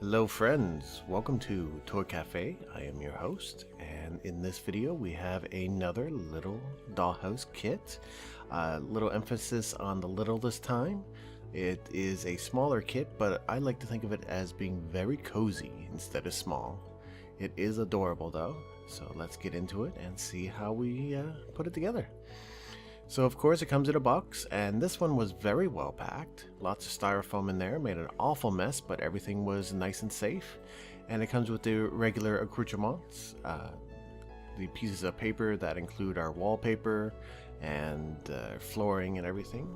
Hello friends, welcome to Toy Cafe. I am your host, and in this video we have another little dollhouse kit. Little emphasis on the little this time. It is a smaller kit, but I like to think of it as being very cozy instead of small. It is adorable though, so let's get into it and see how we put it together. So of course it comes in a box, and this one was very well packed. Lots of styrofoam in there, made an awful mess, but everything was nice and safe. And it comes with the regular accoutrements, the pieces of paper that include our wallpaper and flooring and everything.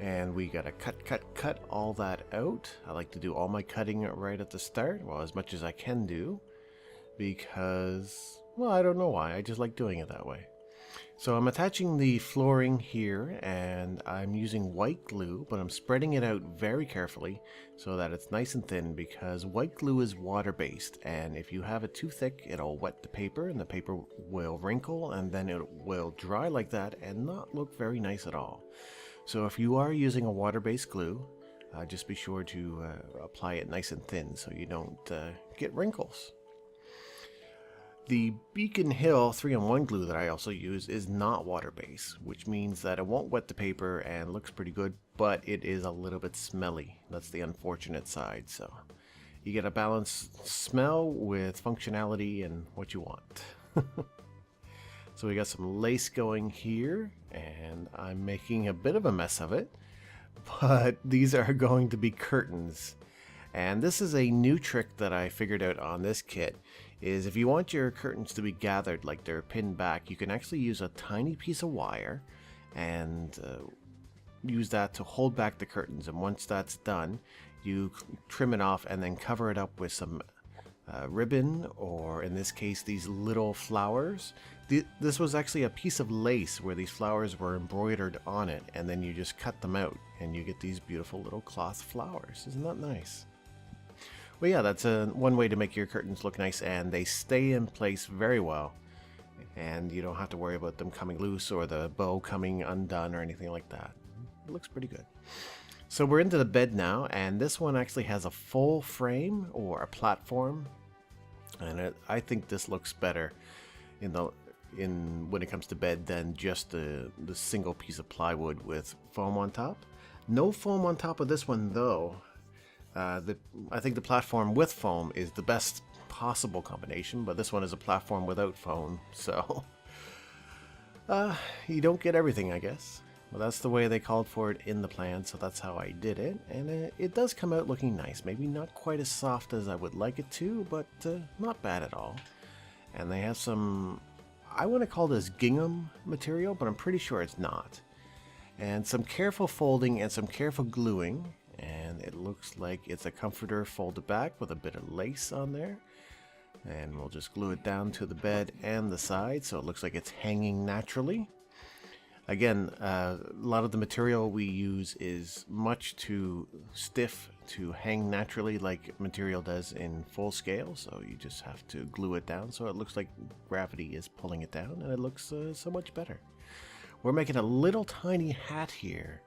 And we gotta cut all that out. I like to do all my cutting right at the start, well, as much as I can do, because, well, I don't know why, I just like doing it that way. So I'm attaching the flooring here, and I'm using white glue, but I'm spreading it out very carefully so that it's nice and thin, because white glue is water-based, and if you have it too thick, it'll wet the paper and the paper will wrinkle, and then it will dry like that and not look very nice at all. So if you are using a water-based glue, just be sure to apply it nice and thin so you don't get wrinkles. The Beacon Hill 3-in-1 glue that I also use is not water-based, which means that it won't wet the paper and looks pretty good, but it is a little bit smelly. That's the unfortunate side, so you get a balanced smell with functionality and what you want. So we got some lace going here, and I'm making a bit of a mess of it, but these are going to be curtains. And this is a new trick that I figured out on this kit, is if you want your curtains to be gathered like they're pinned back, you can actually use a tiny piece of wire and use that to hold back the curtains. And once that's done, you trim it off and then cover it up with some ribbon, or in this case these little flowers. This was actually a piece of lace where these flowers were embroidered on it, and then you just cut them out and you get these beautiful little cloth flowers. Isn't that nice? Well, yeah, that's one way to make your curtains look nice, and they stay in place very well, and you don't have to worry about them coming loose or the bow coming undone or anything like that. It looks pretty good. So we're into the bed now, and this one actually has a full frame or a platform, and I think this looks better when it comes to bed than just the single piece of plywood with foam on top. No foam on top of this one though. I think the platform with foam is the best possible combination, but this one is a platform without foam, so you don't get everything, I guess. Well, that's the way they called for it in the plan, so that's how I did it, and it does come out looking nice. Maybe not quite as soft as I would like it to, but not bad at all. And they have some, I want to call this gingham material, but I'm pretty sure it's not. And some careful folding and some careful gluing, and it looks like it's a comforter folded back with a bit of lace on there. And we'll just glue it down to the bed and the side so it looks like it's hanging naturally. Again, a lot of the material we use is much too stiff to hang naturally like material does in full scale, so you just have to glue it down so it looks like gravity is pulling it down, and it looks so much better. We're making a little tiny hat here.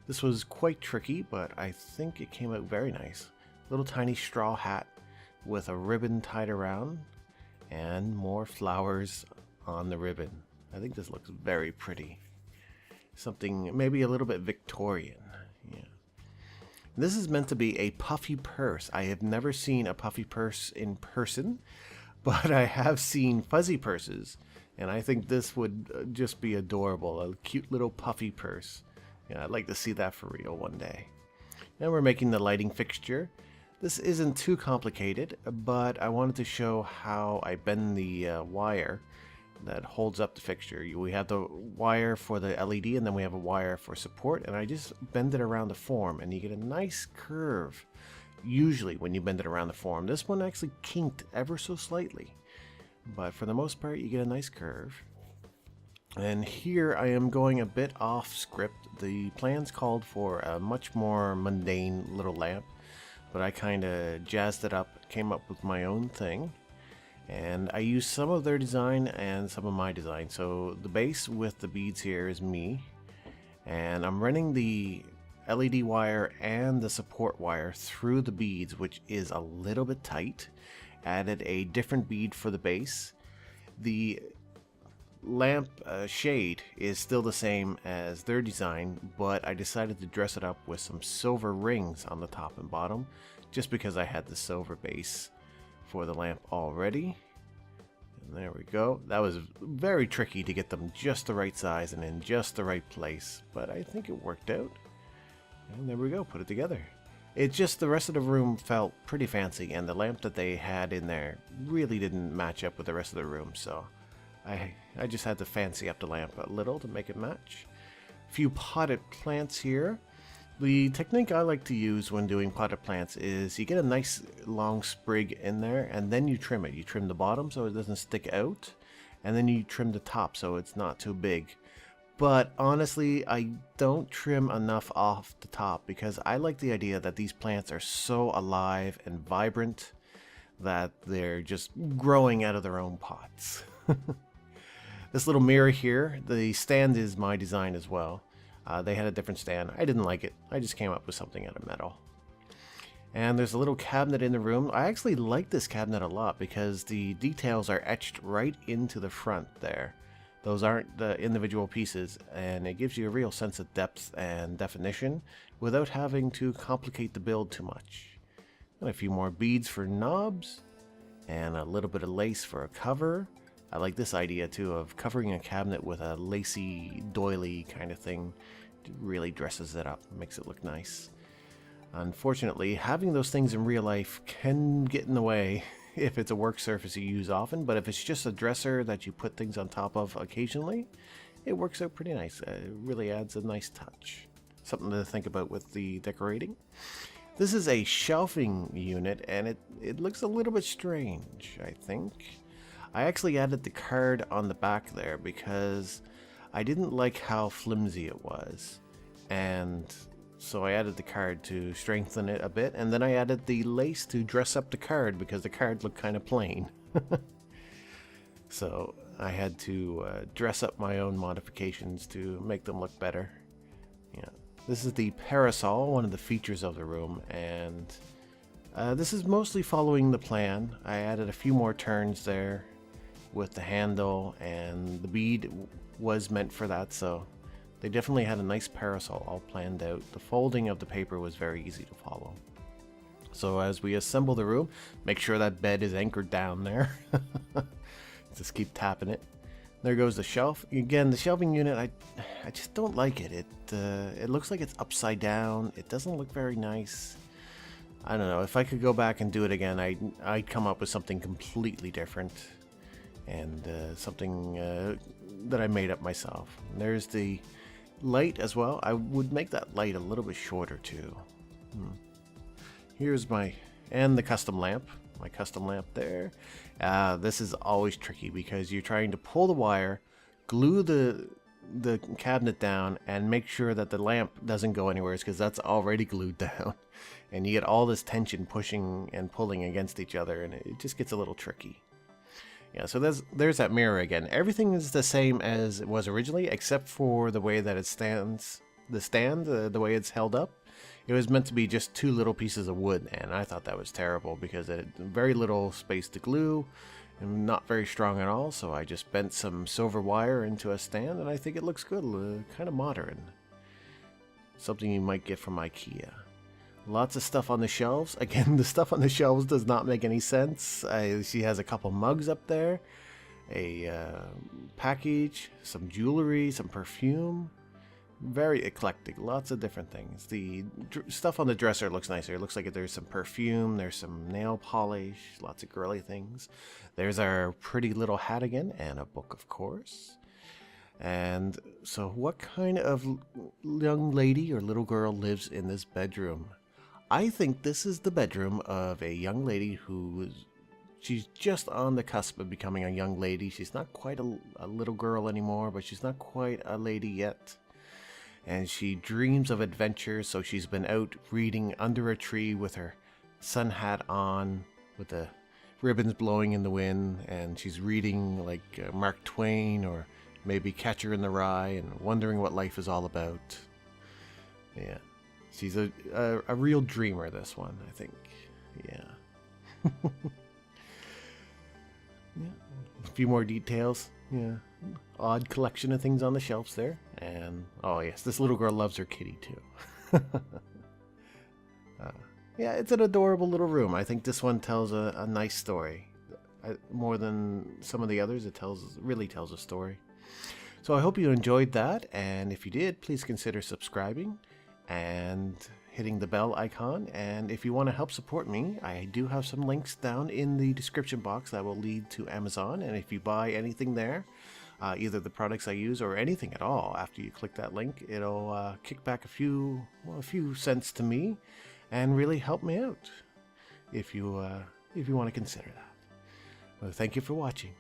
This was quite tricky, but I think it came out very nice. Little tiny straw hat with a ribbon tied around and more flowers on the ribbon. I think this looks very pretty. Something maybe a little bit Victorian. Yeah. This is meant to be a puffy purse. I have never seen a puffy purse in person, but I have seen fuzzy purses, and I think this would just be adorable. A cute little puffy purse. Yeah, I'd like to see that for real one day. And we're making the lighting fixture. This isn't too complicated, but I wanted to show how I bend the wire that holds up the fixture. We have the wire for the LED, and then we have a wire for support, and I just bend it around the form, and you get a nice curve. Usually when you bend it around the form, this one actually kinked ever so slightly, but for the most part you get a nice curve. And here I am going a bit off script. The plans called for a much more mundane little lamp, but I kind of jazzed it up, came up with my own thing, and I used some of their design and some of my design. So the base with the beads here is me, and I'm running the LED wire and the support wire through the beads, which is a little bit tight. Added a different bead for the base. The lamp shade is still the same as their design, but I decided to dress it up with some silver rings on the top and bottom, just because I had the silver base for the lamp already. And there we go. That was very tricky to get them just the right size and in just the right place, but I think it worked out. And there we go, put it together. It's just the rest of the room felt pretty fancy, and the lamp that they had in there really didn't match up with the rest of the room, so I just had to fancy up the lamp a little to make it match. A few potted plants here. The technique I like to use when doing potted plants is you get a nice long sprig in there, and then you trim it. You trim the bottom so it doesn't stick out, and then you trim the top so it's not too big. But honestly, I don't trim enough off the top because I like the idea that these plants are so alive and vibrant that they're just growing out of their own pots. This little mirror here, the stand is my design as well. They had a different stand. I didn't like it. I just came up with something out of metal. And there's a little cabinet in the room. I actually like this cabinet a lot because the details are etched right into the front there. Those aren't the individual pieces, and it gives you a real sense of depth and definition without having to complicate the build too much. And a few more beads for knobs, and a little bit of lace for a cover. I like this idea too of covering a cabinet with a lacy doily kind of thing. It really dresses it up, makes it look nice. Unfortunately, having those things in real life can get in the way if it's a work surface you use often, but if it's just a dresser that you put things on top of occasionally, it works out pretty nice. It really adds a nice touch. Something to think about with the decorating. This is a shelving unit, and it looks a little bit strange, I think. I actually added the card on the back there because I didn't like how flimsy it was, and so I added the card to strengthen it a bit, and then I added the lace to dress up the card because the card looked kind of plain. So I had to dress up my own modifications to make them look better. Yeah, this is the parasol, one of the features of the room, and this is mostly following the plan. I added a few more turns there with the handle, and the bead was meant for that, so they definitely had a nice parasol all planned out. The folding of the paper was very easy to follow. So as we assemble the room, make sure that bed is anchored down there. Just keep tapping it. There goes the shelf. Again, the shelving unit, I just don't like it. It looks like it's upside down. It doesn't look very nice. I don't know. If I could go back and do it again, I'd come up with something completely different. And something that I made up myself. And there's the light as well. I would make that light a little bit shorter too. Here's the custom lamp. My custom lamp there. This is always tricky because you're trying to pull the wire, glue the cabinet down, and make sure that the lamp doesn't go anywhere because that's already glued down. And you get all this tension pushing and pulling against each other, and it just gets a little tricky. Yeah, so there's that mirror again. Everything is the same as it was originally, except for the way that it stands. The stand, the way it's held up. It was meant to be just two little pieces of wood, and I thought that was terrible because it had very little space to glue and not very strong at all, so I just bent some silver wire into a stand, and I think it looks good, kind of modern. Something you might get from IKEA. Lots of stuff on the shelves. Again, the stuff on the shelves does not make any sense. She has a couple mugs up there, a package, some jewelry, some perfume. Very eclectic, lots of different things. The stuff on the dresser looks nicer. It looks like there's some perfume, there's some nail polish, lots of girly things. There's our pretty little hat again, and a book, of course. And so what kind of young lady or little girl lives in this bedroom? I think this is the bedroom of a young lady she's just on the cusp of becoming a young lady. She's not quite a little girl anymore, but she's not quite a lady yet. And she dreams of adventure, so she's been out reading under a tree with her sun hat on, with the ribbons blowing in the wind, and she's reading like Mark Twain or maybe Catcher in the Rye and wondering what life is all about. Yeah. She's a real dreamer, this one, I think. Yeah. Yeah. A few more details. Yeah. Odd collection of things on the shelves there. And, oh yes, this little girl loves her kitty too. Yeah, it's an adorable little room. I think this one tells a nice story. More than some of the others, it really tells a story. So I hope you enjoyed that, and if you did, please consider subscribing and hitting the bell icon. And if you want to help support me, I do have some links down in the description box that will lead to Amazon, and if you buy anything there, either the products I use or anything at all, after you click that link, it'll kick back a few cents to me and really help me out if you want to consider that. Well, thank you for watching.